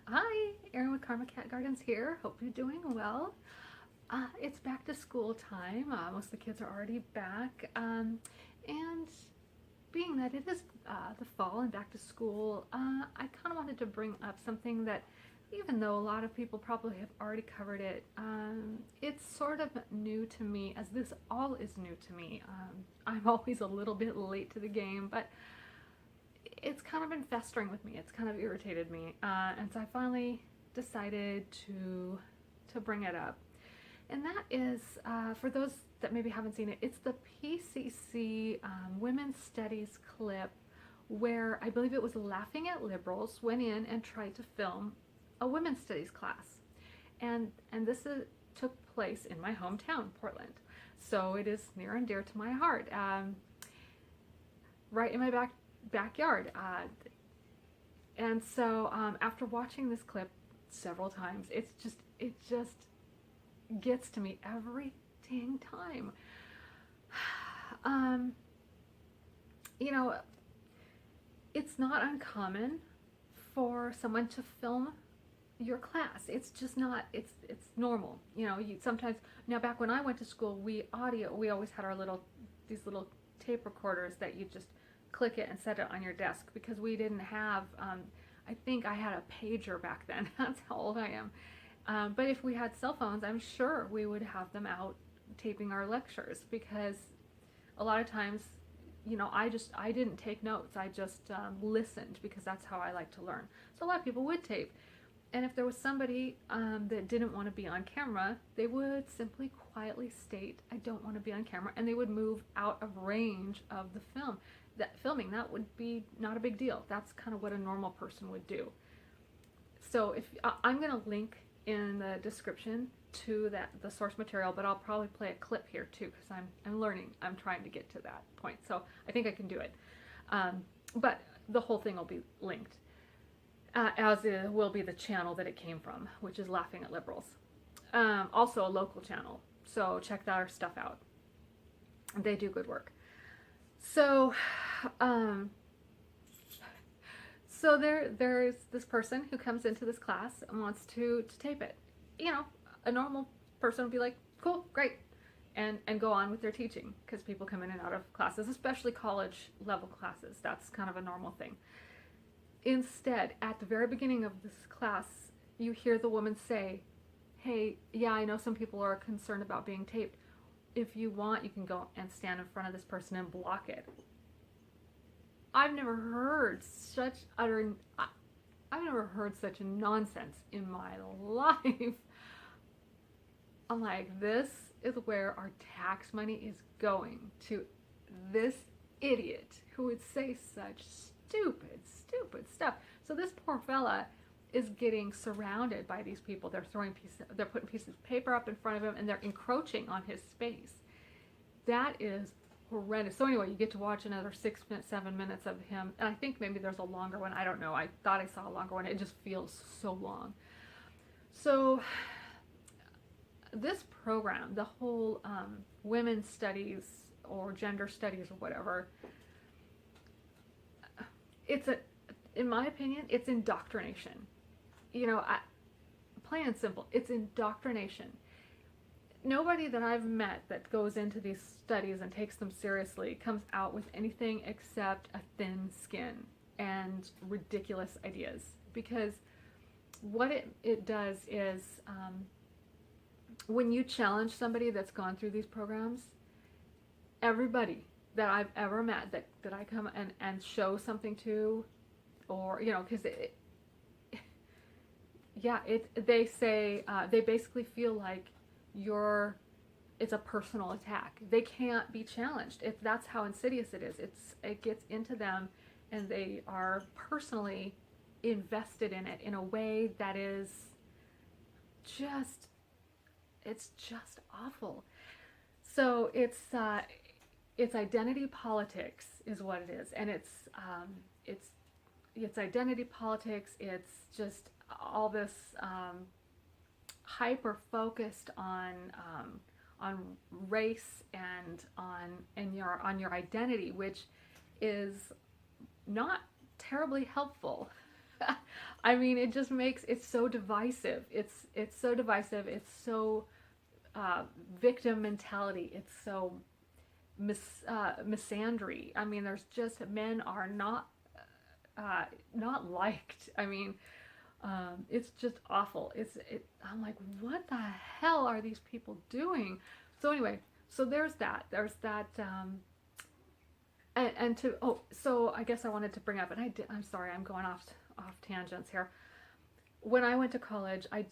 Hi, Erin with Karma Cat Gardens here. Hope you're doing well. It's back to school time. Most of the kids are already back. And being that it is the fall and back to school, I kind of wanted to bring up something that, even though a lot of people probably have already covered it, it's sort of new to me, as this all is new to me. I'm always a little bit late to the game, but it's kind of been festering with me. It's kind of irritated me, and so I finally decided to bring it up. And that is, for those that maybe haven't seen it, it's the PCC Women's Studies clip where I believe it was Laughing at Liberals went in and tried to film a women's studies class, and this took place in my hometown, Portland. So it is near and dear to my heart. Right in my backyard. And so after watching this clip several times, it just gets to me every dang time. um, you know, it's not uncommon for someone to film your class. It's just not. It's normal. You know, you sometimes now back when I went to school, we always had our these little tape recorders that you just click it and set it on your desk because we didn't have. I think I had a pager back then. That's how old I am. But if we had cell phones, I'm sure we would have them out taping our lectures because a lot of times, you know, I didn't take notes. I just listened because that's how I like to learn. So a lot of people would tape. And if there was somebody that didn't want to be on camera, they would simply quietly state, I don't want to be on camera, and they would move out of range of the filming. That would be not a big deal. That's kind of what a normal person would do. So if I'm going to link in the description to the source material, but I'll probably play a clip here too because I'm learning. I'm trying to get to that point, so I think I can do it. But the whole thing will be linked. As it will be the channel that it came from, which is Laughing at Liberals. Also a local channel, so check their stuff out. They do good work. So, there's this person who comes into this class and wants to tape it. You know, a normal person would be like, cool, great, and go on with their teaching because people come in and out of classes, especially college level classes. That's kind of a normal thing. Instead, at the very beginning of this class, you hear the woman say, hey, yeah, I know some people are concerned about being taped. If you want, you can go and stand in front of this person and block it. I've never heard such I've never heard such nonsense in my life. I'm like, this is where our tax money is going, to this idiot who would say such stupid stuff. So this poor fella is getting surrounded by these people. They're putting pieces of paper up in front of him and they're encroaching on his space. That is horrendous. So anyway, you get to watch another 7 minutes of him, and I think maybe there's a longer one. I don't know. I thought I saw a longer one. It just feels so long. So this program, the whole women's studies or gender studies or whatever, in my opinion, it's indoctrination. You know, plain and simple, it's indoctrination. Nobody that I've met that goes into these studies and takes them seriously comes out with anything except a thin skin and ridiculous ideas. Because what it does is, when you challenge somebody that's gone through these programs, everybody that I've ever met that I come and show something to, or, you know, because they say, they basically feel like it's a personal attack. They can't be challenged. That's how insidious it is. It gets into them and they are personally invested in it in a way that is it's just awful. So it's identity politics is what it is, and it's identity politics. It's just all this hyper focused on race and on your identity, which is not terribly helpful I mean, it just makes it so divisive. It's so divisive. It's so victim mentality. It's so misandry. I mean, there's just men are not liked. I mean, it's just awful. I'm like, what the hell are these people doing? So anyway, so there's that. There's that. And to so I guess I wanted to bring up, and I'm sorry, I'm going off tangents here. When I went to college, I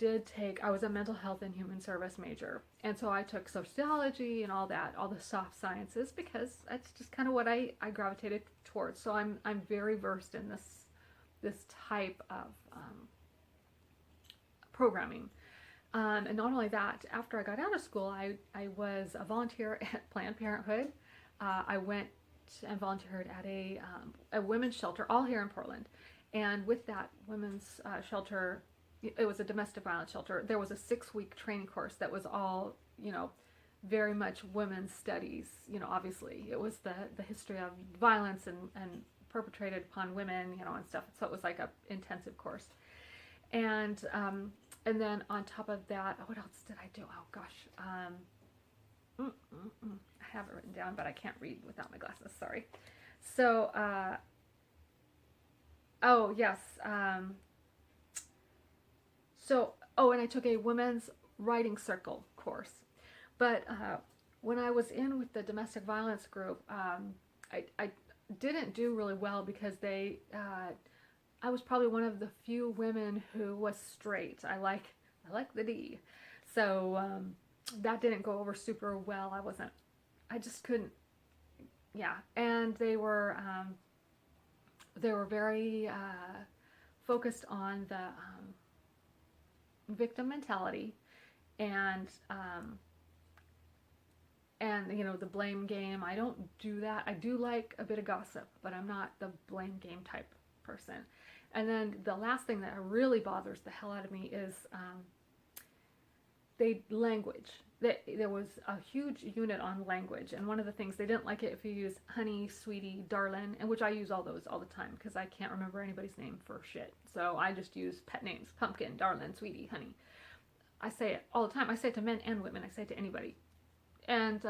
was a mental health and human service major. And so I took sociology and all that, all the soft sciences, because that's just kind of what I gravitated towards. So I'm very versed in this type of programming. And not only that, after I got out of school, I was a volunteer at Planned Parenthood. I went and volunteered at a women's shelter, all here in Portland. And with that women's shelter, it was a domestic violence shelter. There was a 6-week training course that was all, very much women's studies. Obviously, it was the history of violence and perpetrated upon women, and stuff. So it was like a intensive course. And then on top of that, what else did I do? Oh gosh, I have it written down, but I can't read without my glasses. Sorry. So. Oh, yes. And I took a women's writing circle course. But when I was in with the domestic violence group, I didn't do really well because I was probably one of the few women who was straight. I like the D. So that didn't go over super well. I just couldn't, yeah. And they were very focused on the victim mentality and the blame game. I don't do that. I do like a bit of gossip, but I'm not the blame game type person. And then the last thing that really bothers the hell out of me is language. There was a huge unit on language, and one of the things they didn't like it if you use honey, sweetie, darling, and which I use all those all the time because I can't remember anybody's name for shit. So I just use pet names: pumpkin, darling, sweetie, honey. I say it all the time. I say it to men and women. I say it to anybody, and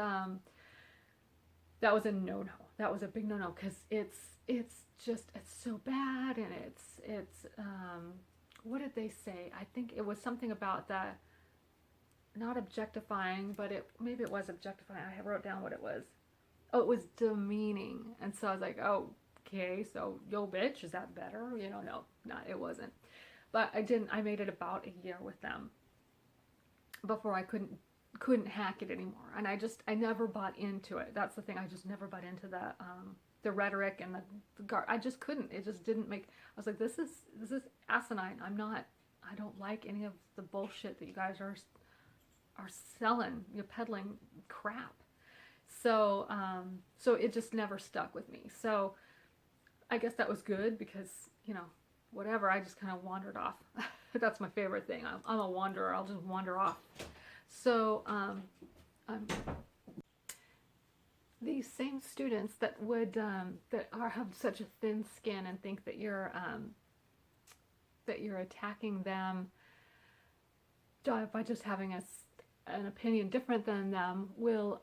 that was a no-no. That was a big no-no because it's so bad, and it's what did they say? I think it was something about the. Not objectifying, but maybe it was objectifying. I wrote down what it was. Oh, it was demeaning. And so I was like, oh, okay, so yo bitch, is that better? No, it wasn't. But I made it about a year with them before I couldn't hack it anymore. And I never bought into it. That's the thing. I just never bought into the rhetoric and I just couldn't. It just didn't make, I was like, this is asinine. I don't like any of the bullshit that you guys are selling, peddling crap. So it just never stuck with me. So I guess that was good because, whatever, I just kind of wandered off. That's my favorite thing. I'm a wanderer. I'll just wander off. So these same students that would have such a thin skin and think that you're attacking them by just having an opinion different than them will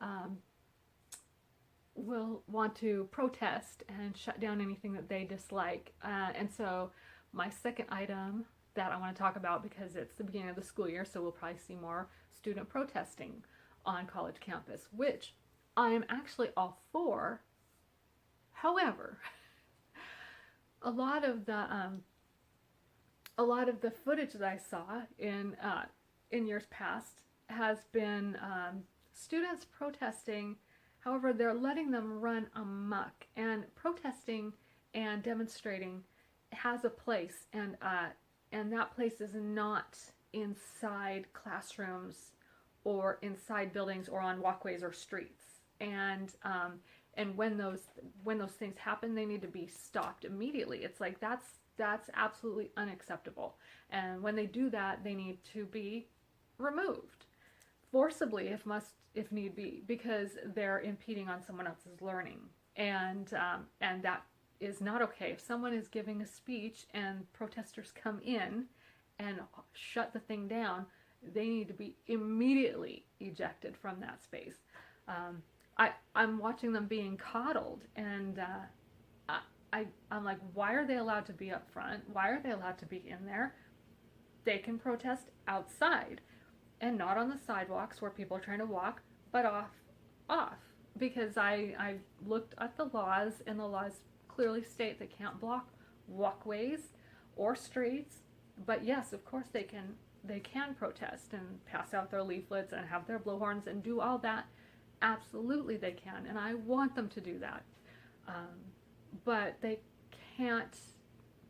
want to protest and shut down anything that they dislike. And so my second item that I want to talk about, because it's the beginning of the school year, so we'll probably see more student protesting on college campus, which I am actually all for. However, a lot of the footage that I saw in years past has been students protesting. However, they're letting them run amok, and protesting and demonstrating has a place, and that place is not inside classrooms or inside buildings or on walkways or streets. And when those things happen, they need to be stopped immediately. It's like that's absolutely unacceptable. And when they do that, they need to be removed forcibly if need be, because they're impeding on someone else's learning, and that is not okay. If someone is giving a speech and protesters come in and shut the thing down, they need to be immediately ejected from that space. I'm watching them being coddled, and I'm like, why are they allowed to be up front? Why are they allowed to be in there? They can protest outside and not on the sidewalks where people are trying to walk, but off. Because I looked at the laws, and the laws clearly state they can't block walkways or streets. But yes, of course they can protest and pass out their leaflets and have their blowhorns and do all that. Absolutely they can, and I want them to do that. But they can't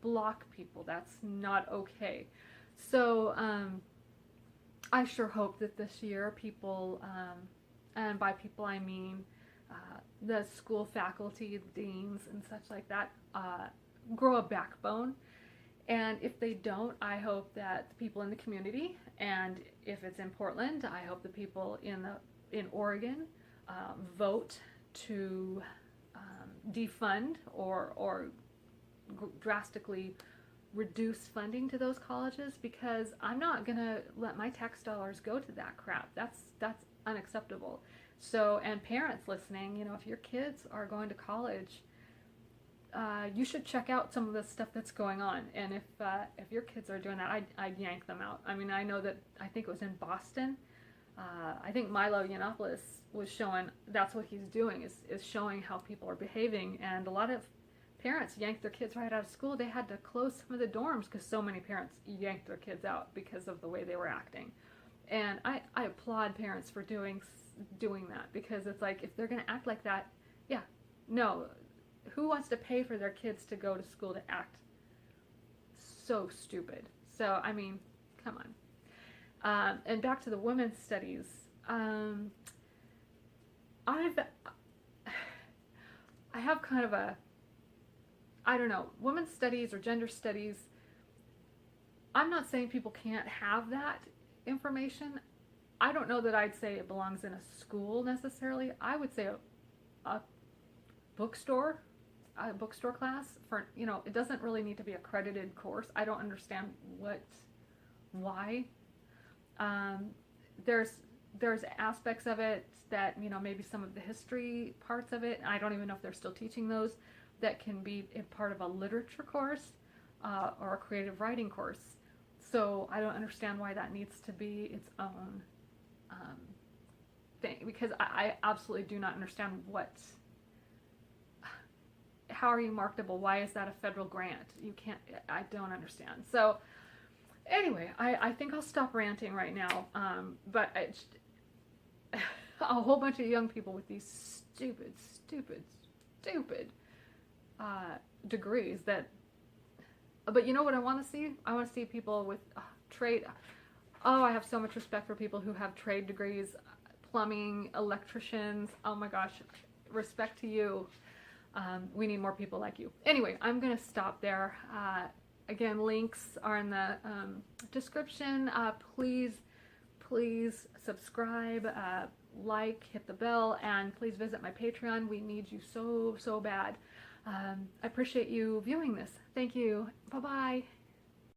block people. That's not okay. So I sure hope that this year people, and by people I mean the school faculty, deans, and such like that, grow a backbone. And if they don't, I hope that the people in the community, and if it's in Portland, I hope the people in Oregon vote to defund or drastically reduce funding to those colleges, because I'm not gonna let my tax dollars go to that crap. That's unacceptable. So, and parents listening, you know, if your kids are going to college, you should check out some of the stuff that's going on. And if your kids are doing that, I'd yank them out. I mean, I know that, I think it was in Boston. I think Milo Yiannopoulos was showing, that's what he's doing, is showing how people are behaving. And a lot of parents yanked their kids right out of school. They had to close some of the dorms because so many parents yanked their kids out because of the way they were acting. And I applaud parents for doing that, because it's like, if they're going to act like that, yeah, no. Who wants to pay for their kids to go to school to act so stupid? So, I mean, come on. And back to the women's studies. I have kind of a, I don't know, women's studies or gender studies. I'm not saying people can't have that information. I don't know that I'd say it belongs in a school necessarily. I would say a bookstore class for, you know, it doesn't really need to be accredited course. I don't understand why. There's aspects of it that, you know, maybe some of the history parts of it, I don't even know if they're still teaching those, that can be a part of a literature course or a creative writing course. So I don't understand why that needs to be its own thing, because I absolutely do not understand how are you marketable? Why is that a federal grant? You can't, I don't understand. So anyway, I think I'll stop ranting right now. But a whole bunch of young people with these stupid degrees that, but you know what I want to see? I want to see people with trade. Oh, I have so much respect for people who have trade degrees, plumbing, electricians. Oh my gosh, respect to you. We need more people like you. Anyway, I'm going to stop there. Again, links are in the description. Please subscribe, like, hit the bell, and please visit my Patreon. We need you so bad. I appreciate you viewing this. Thank you. Bye-bye.